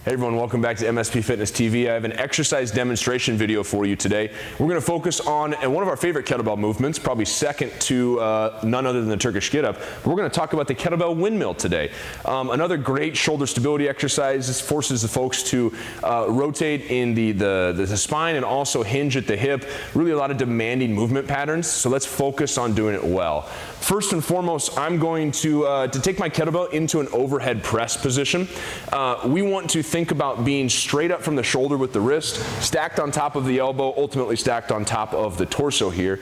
Hey everyone, welcome back to MSP Fitness TV. I have an exercise demonstration video for you today. We're going to focus on one of our favorite kettlebell movements, probably second to none other than the Turkish get-up. We're going to talk about the kettlebell windmill today. Another great shoulder stability exercise. This forces the folks to rotate in the spine and also hinge at the hip. Really a lot of demanding movement patterns, so let's focus on doing it well. First and foremost, I'm going to take my kettlebell into an overhead press position. We want to think about being straight up from the shoulder with the wrist, stacked on top of the elbow, ultimately stacked on top of the torso here.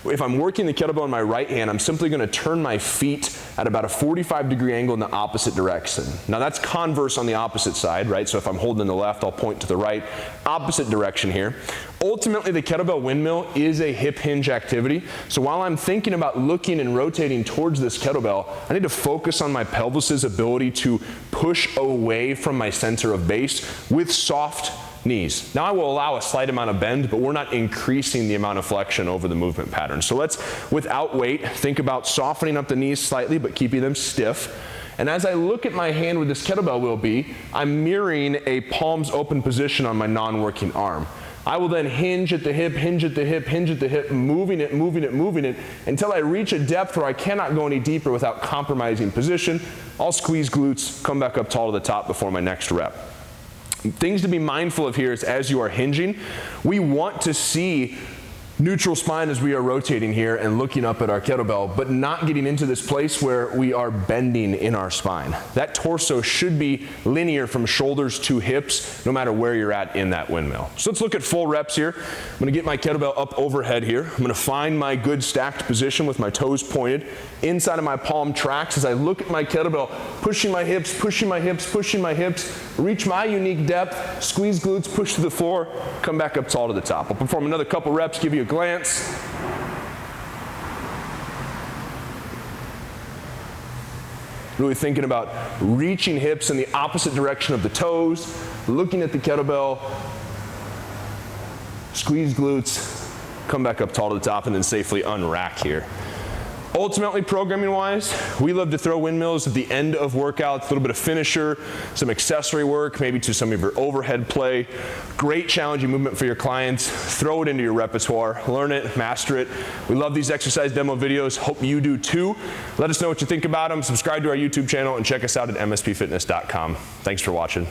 If I'm working the kettlebell in my right hand, I'm simply going to turn my feet at about a 45-degree angle in the opposite direction. Now that's converse on the opposite side, right? So if I'm holding the left, I'll point to the right. Opposite direction here. Ultimately, the kettlebell windmill is a hip hinge activity. So while I'm thinking about looking and rotating towards this kettlebell, I need to focus on my pelvis's ability to push away from my center of base with soft knees. Now I will allow a slight amount of bend, but we're not increasing the amount of flexion over the movement pattern. So let's, without weight, think about softening up the knees slightly, but keeping them stiff. And as I look at my hand where this kettlebell will be, I'm mirroring a palms open position on my non-working arm. I will then hinge at the hip, hinge at the hip, hinge at the hip, moving it, moving it, moving it, until I reach a depth where I cannot go any deeper without compromising position. I'll squeeze glutes, come back up tall to the top before my next rep. Things to be mindful of here is as you are hinging, we want to see neutral spine as we are rotating here and looking up at our kettlebell, but not getting into this place where we are bending in our spine. That torso should be linear from shoulders to hips, no matter where you're at in that windmill. So let's look at full reps here. I'm going to get my kettlebell up overhead here. I'm going to find my good stacked position with my toes pointed inside of my palm tracks as I look at my kettlebell, pushing my hips, pushing my hips, pushing my hips, reach my unique depth, squeeze glutes, push to the floor, come back up tall to the top. I'll perform another couple reps, give you a glance. Really thinking about reaching hips in the opposite direction of the toes, looking at the kettlebell, squeeze glutes, come back up tall to the top, and then safely unrack here. Ultimately, programming-wise, we love to throw windmills at the end of workouts, a little bit of finisher, some accessory work, maybe to some of your overhead play. Great challenging movement for your clients. Throw it into your repertoire. Learn it, master it. We love these exercise demo videos. Hope you do too. Let us know what you think about them. Subscribe to our YouTube channel and check us out at mspfitness.com. Thanks for watching.